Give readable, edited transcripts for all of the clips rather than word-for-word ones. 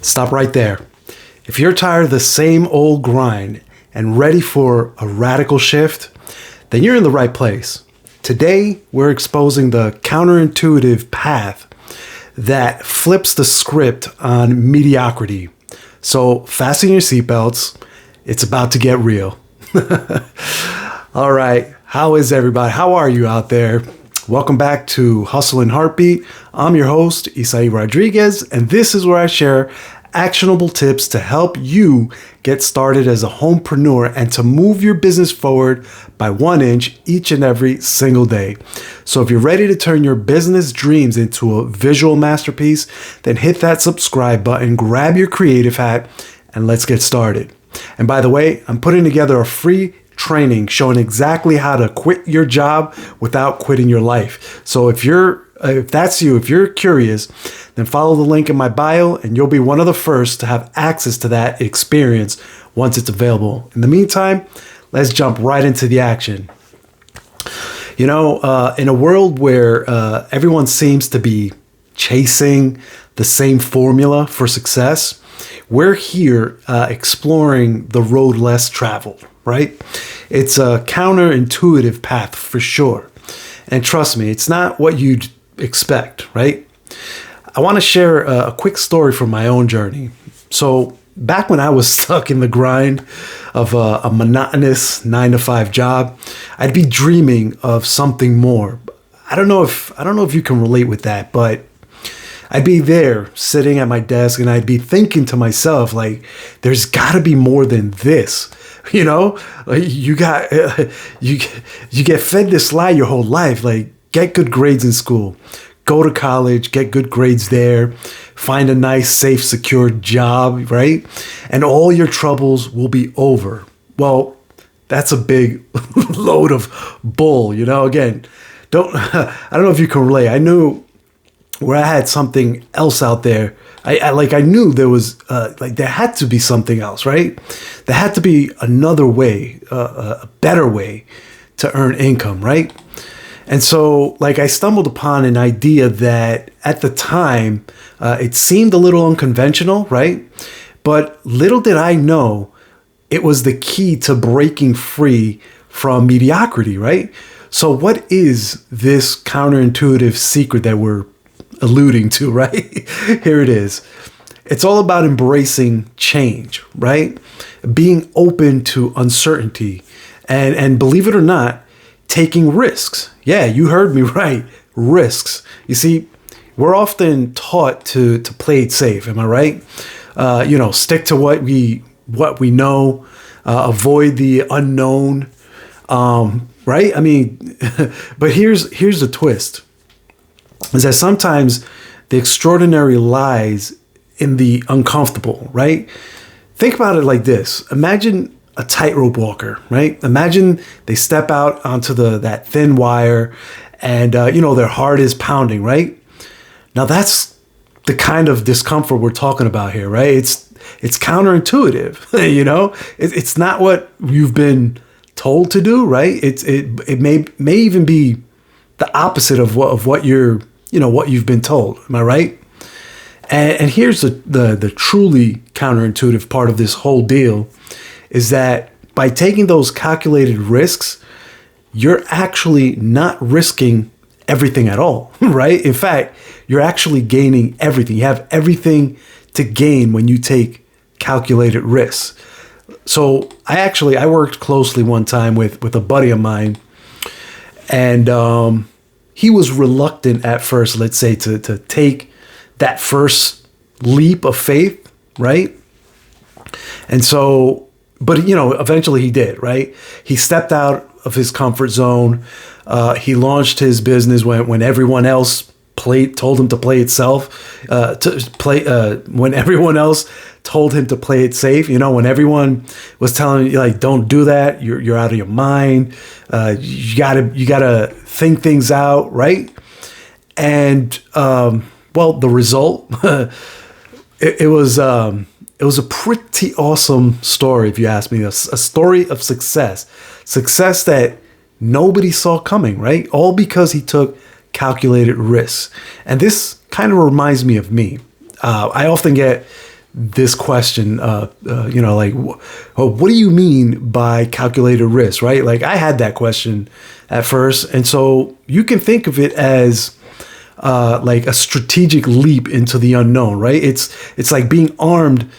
Stop right there. If you're tired of the same old grind and ready for a radical shift, then you're in the right place. Today, we're exposing the counterintuitive path that flips the script on mediocrity. So fasten your seatbelts. It's about to get real. All right. How is everybody? How are you out there? Welcome back to Hustle and Heartbeat. I'm your host, Isai Rodriguez, and this is where I share actionable tips to help you get started as a homepreneur and to move your business forward by 1 inch each and every single day. So if you're ready to turn your business dreams into a visual masterpiece, then hit that subscribe button, grab your creative hat, and let's get started. And by the way, I'm putting together a free training showing exactly how to quit your job without quitting your life. So if that's you, if you're curious, then follow the link in my bio and you'll be one of the first to have access to that experience once it's available. In the meantime, let's jump right into the action. You know, in a world where everyone seems to be chasing the same formula for success, we're here exploring the road less traveled, right? It's a counterintuitive path for sure. And trust me, it's not what you'd expect, right? I want to share a quick story from my own journey. So back when I was stuck in the grind of a monotonous 9-to-5 job, I'd be dreaming of something more. I don't know if you can relate with that, but I'd be there sitting at my desk and I'd be thinking to myself, like, there's got to be more than this. You know, like you get fed this lie your whole life, like get good grades in school, go to college, get good grades there, find a nice, safe, secure job, right? And all your troubles will be over. Well, that's a big load of bull, you know. Again, I don't know if you can relate. I knew where I had something else out there. I knew there was there had to be something else, right? There had to be another way, a better way to earn income, right? And so I stumbled upon an idea that at the time it seemed a little unconventional, right? But little did I know it was the key to breaking free from mediocrity, right? So what is this counterintuitive secret that we're alluding to, right? Here it is. It's all about embracing change, right? Being open to uncertainty and believe it or not, taking risks. Yeah, you heard me right. Risks. You see, we're often taught to play it safe. Am I right? Stick to what we know, avoid the unknown, right? I mean, but here's the twist. Is that sometimes the extraordinary lies in the uncomfortable, right? Think about it like this. Imagine a tightrope walker, right? Imagine they step out onto that thin wire and, their heart is pounding, right? Now that's the kind of discomfort we're talking about here, right? It's counterintuitive, you know? It's not what you've been told to do, right? It may even be the opposite of what you've been told. Am I right? And here's the truly counterintuitive part of this whole deal is that by taking those calculated risks, you're actually not risking everything at all, right? In fact, you're actually gaining everything. You have everything to gain when you take calculated risks. So I worked closely one time with a buddy of mine, and he was reluctant at first, let's say, to take that first leap of faith, right? And so, but eventually he did, right? He stepped out of his comfort zone. He launched his business when everyone else told him to play itself, when everyone else told him to play it safe. When everyone was telling you, like, don't do that, you're out of your mind. You gotta think things out, right? And the result, it was a pretty awesome story, if you ask me. A story of success that nobody saw coming, right? All because he took calculated risks. And this kind of reminds me of me. I often get this question, like, what do you mean by calculated risk, right? Like I had that question at first. And so you can think of it as like a strategic leap into the unknown, right? It's like being armed,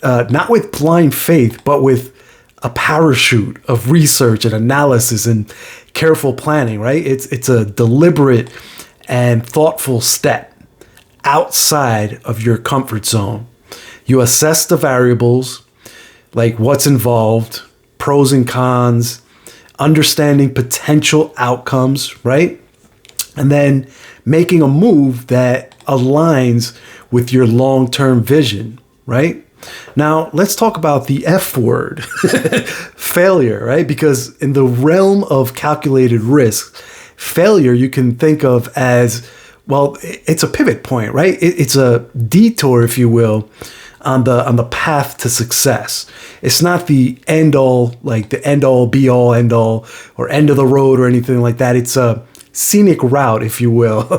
not with blind faith, but with a parachute of research and analysis and careful planning, right? It's a deliberate and thoughtful step outside of your comfort zone. You assess the variables, like what's involved, pros and cons, understanding potential outcomes, right? And then making a move that aligns with your long-term vision, right? Now, let's talk about the F word, failure, right? Because in the realm of calculated risk, failure you can think of as, well, it's a pivot point, right? It's a detour, if you will, on the path to success. It's not the end all, like the end all, be all, end all, or end of the road or anything like that. It's a scenic route, if you will.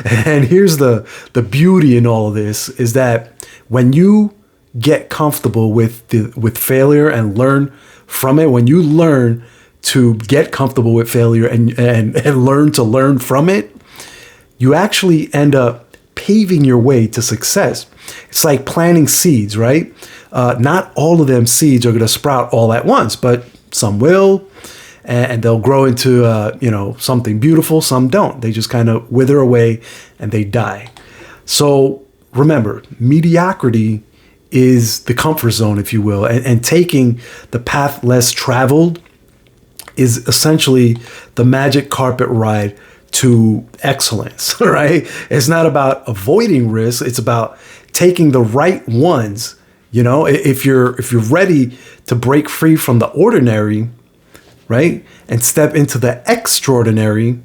And here's the beauty in all of this is that when you get comfortable with failure and learn from it, when you learn to get comfortable with failure and learn to learn from it, you actually end up paving your way to success. It's like planting seeds, right? Not all of them seeds are going to sprout all at once, but some will, and they'll grow into something beautiful. Some don't. They just kind of wither away and they die. So remember, mediocrity is the comfort zone, if you will, and taking the path less traveled is essentially the magic carpet ride to excellence, right? It's not about avoiding risks. It's about taking the right ones. If you're ready to break free from the ordinary, right, and step into the extraordinary,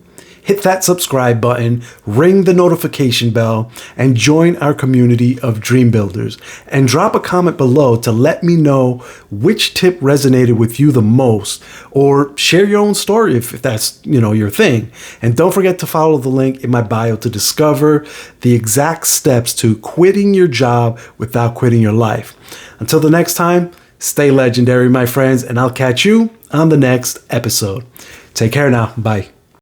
hit that subscribe button, ring the notification bell, and join our community of dream builders. And drop a comment below to let me know which tip resonated with you the most, or share your own story if that's, your thing. And don't forget to follow the link in my bio to discover the exact steps to quitting your job without quitting your life. Until the next time, stay legendary, my friends, and I'll catch you on the next episode. Take care now. Bye.